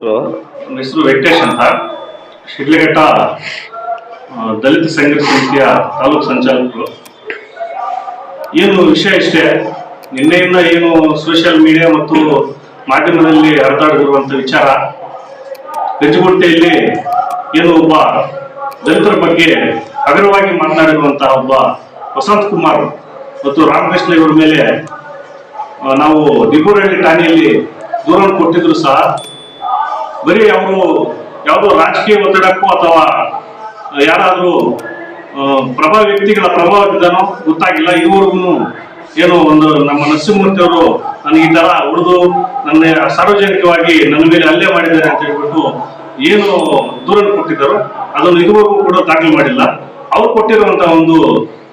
ನನ್ನ ಹೆಸರು ವೆಂಕಟೇಶ್ ಅಂತ, ಶಿಡ್ಲಘಟ್ಟ ದಲಿತ ಸಂಘರ್ಷ ಸಮಿತಿಯ ತಾಲೂಕು ಸಂಚಾಲಕರು. ಏನು ವಿಷಯ ಇಷ್ಟೇ, ನಿನ್ನೆಯಿಂದ ಏನು ಸೋಷಿಯಲ್ ಮೀಡಿಯಾ ಮತ್ತು ಮಾಧ್ಯಮದಲ್ಲಿ ಹರಿದಾಡಿರುವಂಥ ವಿಚಾರ, ಗಂಜಗುಂಟೆಯಲ್ಲಿ ಏನು ಒಬ್ಬ ದಲಿತರ ಬಗ್ಗೆ ಹಗುರವಾಗಿ ಮಾತನಾಡಿರುವಂತಹ ಒಬ್ಬ ವಸಂತ್ ಕುಮಾರ್ ಮತ್ತು ರಾಮಕೃಷ್ಣ ಇವರ ಮೇಲೆ ನಾವು ದಿಬ್ಬೂರಹಳ್ಳಿ ಠಾಣೆಯಲ್ಲಿ ದೂರನ್ನು ಕೊಟ್ಟಿದ್ರು ಸಹ ಬರೀ ಅವರು ಯಾವುದೋ ರಾಜಕೀಯ ಒತ್ತಡಕ್ಕೂ ಅಥವಾ ಯಾರಾದರೂ ಪ್ರಭಾವ ವ್ಯಕ್ತಿಗಳ ಪ್ರಭಾವದಿಂದನೋ ಗೊತ್ತಾಗಿಲ್ಲ, ಇದುವರೆಗೂ ಏನು ಒಂದು ನಮ್ಮ ನರಸಿಂಹಮೂರ್ತಿ ಅವರು ನನಗೆ ಈ ತರ ಉಳಿದು ನನ್ನ ಸಾರ್ವಜನಿಕವಾಗಿ ನನ್ನ ಮೇಲೆ ಹಲ್ಲೆ ಮಾಡಿದ್ದಾರೆ ಅಂತ ಹೇಳ್ಬಿಟ್ಟು ಏನು ದೂರನ್ನು ಕೊಟ್ಟಿದ್ದಾರೋ ಅದನ್ನು ಇದುವರೆಗೂ ಕೂಡ ದಾಖಲೆ ಮಾಡಿಲ್ಲ. ಅವ್ರು ಕೊಟ್ಟಿರುವಂತಹ ಒಂದು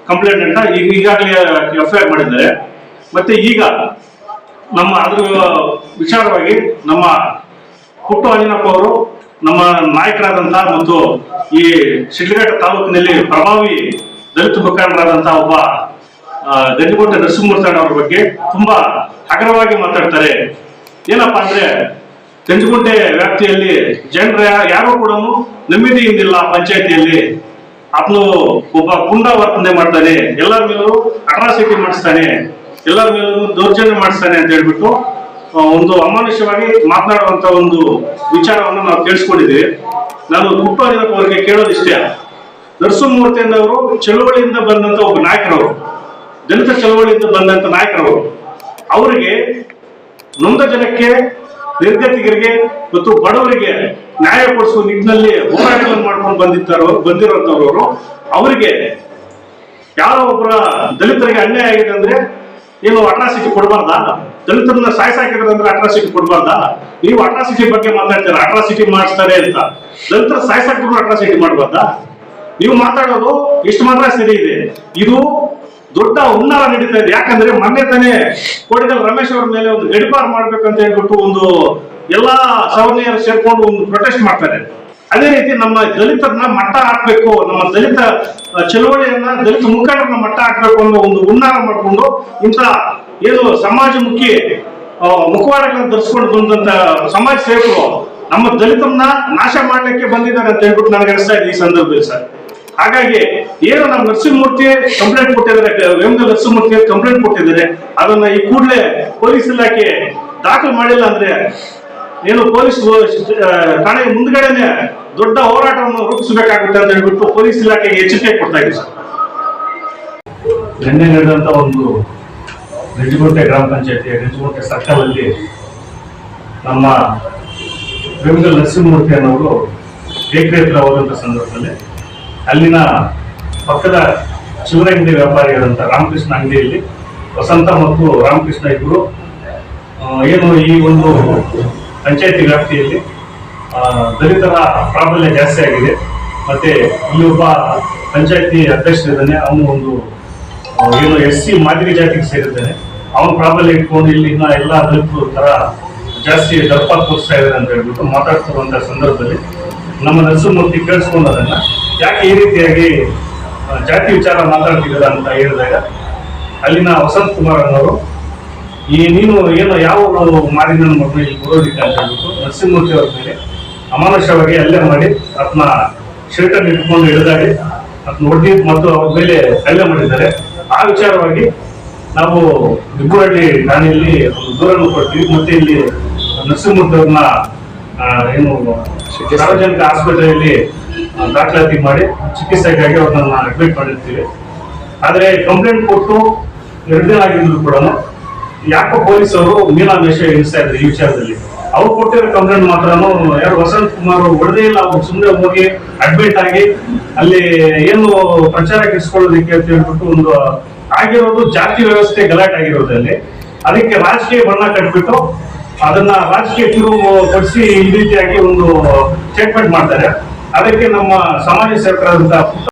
ಕಂಪ್ಲೇಂಟ್ ಅಂತ ಈಗಾಗಲೇ FIR ಮಾಡಿದ್ದಾರೆ. ಮತ್ತೆ ಈಗ ನಮ್ಮ ಅದ್ರ ವಿಚಾರವಾಗಿ ನಮ್ಮ ಪುಟ್ಟು ಅಂಜನಪ್ಪ ಅವರು ನಮ್ಮ ನಾಯಕರಾದಂತಹ ಮತ್ತು ಈ ಶಿಡ್ಲಘಟ್ಟ ತಾಲೂಕಿನಲ್ಲಿ ಪ್ರಭಾವಿ ದಲಿತ ಮುಖಂಡರಾದಂತಹ ಒಬ್ಬ ಗಂಜಗುಂಟೆ ನರಸಿಂಹಮೂರ್ತಿ ಅವರ ಬಗ್ಗೆ ತುಂಬಾ ಹಗುರವಾಗಿ ಮಾತಾಡ್ತಾರೆ. ಏನಪ್ಪಾ ಅಂದ್ರೆ, ಗಂಜಗುಂಟೆ ವ್ಯಾಪ್ತಿಯಲ್ಲಿ ಜನರ ಯಾರು ಕೂಡ ನೆಮ್ಮದಿಯಿಂದಿಲ್ಲ. ಪಂಚಾಯತಿಯಲ್ಲಿ ಆತನು ಒಬ್ಬ ಪುಂಡ ವರ್ತನೆ ಮಾಡ್ತಾನೆ, ಎಲ್ಲರ ಮೇಲೂ ಅಟ್ರಾಸಿಟಿ ಮಾಡಿಸ್ತಾನೆ, ಎಲ್ಲರ ಮೇಲೂ ದೌರ್ಜನ್ಯ ಮಾಡಿಸ್ತಾನೆ ಅಂತ ಹೇಳ್ಬಿಟ್ಟು ಒಂದು ಅಮಾನುಷ್ಯವಾಗಿ ಮಾತನಾಡುವಂತ ಒಂದು ವಿಚಾರವನ್ನು ನಾವು ಕೇಳಿಸ್ಕೊಂಡಿದ್ದೀವಿ. ನಾನು ಪುಟ್ಟು ಅಂಜನಪ್ಪ ಅವರಿಗೆ ಕೇಳೋದಿಷ್ಟೇ, ನರಸಿಂಹಮೂರ್ತಿ ಅವರು ಚಳುವಳಿಯಿಂದ ಬಂದಂತ ಒಬ್ಬ ನಾಯಕರವರು, ದಲಿತ ಚಳುವಳಿಯಿಂದ ಬಂದಂತ ನಾಯಕರವರು. ಅವರಿಗೆ ನೊಂದ ಜನಕ್ಕೆ, ನಿರ್ಗತಿಕರಿಗೆ ಮತ್ತು ಬಡವರಿಗೆ ನ್ಯಾಯ ಕೊಡಿಸುವ ನಿಟ್ಟಿನಲ್ಲಿ ಹೋರಾಟಗಳನ್ನು ಮಾಡ್ಕೊಂಡು ಬಂದಿರುವಂತವರು. ಅವರಿಗೆ ಯಾರೋ ಒಬ್ಬರ ದಲಿತರಿಗೆ ಅನ್ಯಾಯ ಆಗಿದೆ ಅಂದ್ರೆ ಏನು ಅಟ್ರಾಸಿಟಿ ಕೊಡಬಾರ್ದಾ? ದಲಿತರನ್ನ ಸಾಯಿಸಾಕಿದ್ರೆ ಅಂದ್ರೆ ಅಟ್ರಾಸಿಟಿ ಕೊಡಬಾರ್ದಾ? ನೀವು ಅಟ್ರಾಸಿಟಿ ಬಗ್ಗೆ ಮಾತಾಡ್ತೀರಾ, ಅಟ್ರಾಸಿಟಿ ಮಾಡಿಸ್ತಾರೆ ಅಂತ. ದಲಿತರ ಸಾಯಿಸಾಕಿದ್ರು ಅಟ್ರಾಸಿಟಿ ಮಾಡಬಾರ್ದಾ? ನೀವು ಮಾತಾಡೋದು ಎಷ್ಟು ಮಾತ್ರ ಸರಿ ಇದೆ. ಇದು ದೊಡ್ಡ ಹುನ್ನಾರ ನಡೀತಾ ಇದೆ. ಯಾಕಂದ್ರೆ ಮೊನ್ನೆ ತಾನೇ ಕೋಡಿಗಲ್ ರಮೇಶ್ ಅವರ ಮೇಲೆ ಒಂದು ಗಡಿಪಾರು ಮಾಡ್ಬೇಕಂತ ಹೇಳ್ಬಿಟ್ಟು ಒಂದು ಎಲ್ಲಾ ಸವರ್ಣೀಯರು ಸೇರ್ಕೊಂಡು ಒಂದು ಪ್ರೊಟೆಸ್ಟ್ ಮಾಡ್ತಾರೆ. ಅದೇ ರೀತಿ ನಮ್ಮ ದಲಿತರನ್ನ ಮಟ್ಟ ಹಾಕ್ಬೇಕು, ನಮ್ಮ ದಲಿತ ಚಳವಳಿಯನ್ನ, ದಲಿತ ಮುಖಂಡರನ್ನ ಮಟ್ಟ ಹಾಕ್ಬೇಕು ಅನ್ನೋ ಒಂದು ಹುನ್ನಾರ ಮಾಡಿಕೊಂಡು ಇಂಥ ಏನು ಸಮಾಜಮುಖಿ ಮುಖವಾಡಗಳನ್ನ ಧರಿಸ್ಕೊಂಡು ಬಂದಂತ ಸಮಾಜ ಸೇವಕರು ನಮ್ಮ ದಲಿತರನ್ನ ನಾಶ ಮಾಡ್ಲಿಕ್ಕೆ ಬಂದಿದ್ದಾರೆ ಅಂತ ಹೇಳ್ಬಿಟ್ಟು ನನಗೆ ಅನಿಸ್ತಾ ಇದೆ ಈ ಸಂದರ್ಭದಲ್ಲಿ ಸರ್. ಹಾಗಾಗಿ ಏನು ನಮ್ಮ ನರಸಿಂಹಮೂರ್ತಿ ಕಂಪ್ಲೇಂಟ್ ಕೊಟ್ಟಿದ್ದಾರೆ, ವೇಮಗಲ್ ನರಸಿಂಹಮೂರ್ತಿ ಕಂಪ್ಲೇಂಟ್ ಕೊಟ್ಟಿದ್ದಾರೆ, ಅದನ್ನ ಈ ಕೂಡಲೇ ಪೊಲೀಸ್ ಇಲಾಖೆ ದಾಖಲು ಮಾಡಿಲ್ಲ ಅಂದ್ರೆ ಏನು ಪೊಲೀಸ್ ಠಾಣೆ ಮುಂದ್ಗಡೆನೆ ದೊಡ್ಡ ಹೋರಾಟವನ್ನು ರೂಪಿಸಬೇಕಾಗುತ್ತೆ ಅಂತ ಹೇಳ್ಬಿಟ್ಟು ಪೊಲೀಸ್ ಇಲಾಖೆಗೆ ಎಚ್ಚರಿಕೆ ಕೊಡ್ತಾ ಇದ್ದೀವಿ ಸರ್. ನಿನ್ನೆ ನಡೆದಂತ ಒಂದು ಗಂಜಗುಂಟೆ ಗ್ರಾಮ ಪಂಚಾಯತಿಯ ಗಂಜಗುಂಟೆ ಸರ್ಕಲ್ ಅಲ್ಲಿ ನಮ್ಮ ವೇಮಗಲ್ ನರಸಿಂಹಮೂರ್ತಿ ಅನ್ನೋರು ಬೇಕರಿ ಹತ್ರ ಹೋದಂತ ಸಂದರ್ಭದಲ್ಲಿ ಅಲ್ಲಿನ ಪಕ್ಕದ ಚಿಲ್ಲರೆ ಅಂಗಡಿ ವ್ಯಾಪಾರಿಯಾದಂಥ ರಾಮಕೃಷ್ಣ ಅಂಗಡಿಯಲ್ಲಿ ವಸಂತ ಮತ್ತು ರಾಮಕೃಷ್ಣ ಇಬ್ಬರು ಏನು ಈ ಒಂದು ಪಂಚಾಯತಿ ವ್ಯಾಪ್ತಿಯಲ್ಲಿ ದಲಿತರ ಪ್ರಾಬಲ್ಯ ಜಾಸ್ತಿ ಆಗಿದೆ. ಮತ್ತೆ ಇಲ್ಲಿ ಒಬ್ಬ ಪಂಚಾಯತಿ ಅಧ್ಯಕ್ಷರಿದ್ದಾನೆ, ಅವನು ಒಂದು ಏನು SC ಮಾದಿರಿ ಜಾತಿಗೆ ಸೇರಿದ್ದಾನೆ. ಅವನ ಪ್ರಾಬಲ್ಯ ಇಟ್ಕೊಂಡು ಇಲ್ಲಿನ ಎಲ್ಲ ದಲಿತರು ತರ ಜಾಸ್ತಿ ದರ್ಪ ತೋರಿಸ್ತಾ ಇದ್ದಾರೆ ಅಂತ ಹೇಳ್ಬಿಟ್ಟು ಮಾತಾಡ್ತಿರುವಂತ ಸಂದರ್ಭದಲ್ಲಿ ನಮ್ಮ ನರಸಿಂಹಮೂರ್ತಿ ಕೇಳಿಸ್ಕೊಂಡದನ್ನ, ಯಾಕೆ ಈ ರೀತಿಯಾಗಿ ಜಾತಿ ವಿಚಾರ ಮಾತಾಡ್ತಿದ್ದೀರ ಅಂತ ಹೇಳಿದಾಗ ಅಲ್ಲಿನ ವಸಂತ್ ಕುಮಾರ್ ಅನ್ನೋರು, ನೀನು ಏನೋ ಯಾವ ಮಾದಿನ ಮಕ್ಕಳು ಇಲ್ಲಿ ಬರೋದಿಕ್ಕೆ ಅಂತ ಹೇಳ್ಬಿಟ್ಟು ನರಸಿಂಹಮೂರ್ತಿ ಅವ್ರ ಮೇಲೆ ಅಮಾನುಷವಾಗಿ ಹಲ್ಲೆ ಮಾಡಿ ಅದನ್ನ ಶರ್ಟನ್ನು ಇಟ್ಕೊಂಡು ಹಿಡಿದಾಡಿ ಅದನ್ನ ಹೊಡೆದಿ ಮತ್ತು ಅವ್ರ ಮೇಲೆ ಹಲ್ಲೆ ಮಾಡಿದ್ದಾರೆ. ಆ ವಿಚಾರವಾಗಿ ನಾವು ದಿಬ್ಬೂರಹಳ್ಳಿ ಠಾಣೆಯಲ್ಲಿ ಒಂದು ದೂರನ್ನು ಕೊಡ್ತೀವಿ. ಮತ್ತೆ ಇಲ್ಲಿ ನರಸಿಂಹಮೂರ್ತಿ ಅವ್ರನ್ನ ಏನು ಸಾರ್ವಜನಿಕ ಆಸ್ಪತ್ರೆಯಲ್ಲಿ ದಾಖಲಾತಿ ಮಾಡಿ ಚಿಕಿತ್ಸೆಗಾಗಿ ಅವ್ರನ್ನ ಅಡ್ಮಿಟ್ ಮಾಡಿರ್ತೀವಿ. ಆದ್ರೆ ಕಂಪ್ಲೇಂಟ್ ಕೊಟ್ಟು 2 ದಿನ ಆಗಿದ್ರು ಕೂಡ ಯಾಕೋ ಪೊಲೀಸ್ ಅವರು ಮೀನಾಮೇಷ ಎಣಿಸ್ತಾ ಇದ್ದಾರೆ ಈ ವಿಚಾರದಲ್ಲಿ. ಅವ್ರು ಕೊಟ್ಟಿರೋ ಕಂಪ್ಲೇಂಟ್ ಮಾತ್ರ ಯಾರು ವಸಂತ್ ಕುಮಾರ್ ಹೊಡೆದೇ ಇಲ್ಲ, ಅವ್ರು ಸುಮ್ಮನೆ ಹೋಗಿ ಅಡ್ಮಿಟ್ ಆಗಿ ಅಲ್ಲಿ ಏನು ಪ್ರಚಾರಕ್ಕೆ ಇಸ್ಕೊಳ್ಳೋದಕ್ಕೆ ಅಂತ ಹೇಳ್ಬಿಟ್ಟು ಒಂದು ಆಗಿರೋದು ಜಾತಿ ವ್ಯವಸ್ಥೆ ಗಲಾಟೆ ಆಗಿರೋದ್ರಲ್ಲಿ ಅದಕ್ಕೆ ರಾಜಕೀಯ ಬಣ್ಣ ಕಟ್ಬಿಟ್ಟು ಅದನ್ನ ರಾಜಕೀಯ ತಿರುವು ಪಡಿಸಿ ಈ ರೀತಿಯಾಗಿ ಒಂದು ಸ್ಟೇಟ್ಮೆಂಟ್ ಮಾಡ್ತಾರೆ. ಅದಕ್ಕೆ ನಮ್ಮ ಸಮಾಜ ಸೇವಕರಾದಂತಹ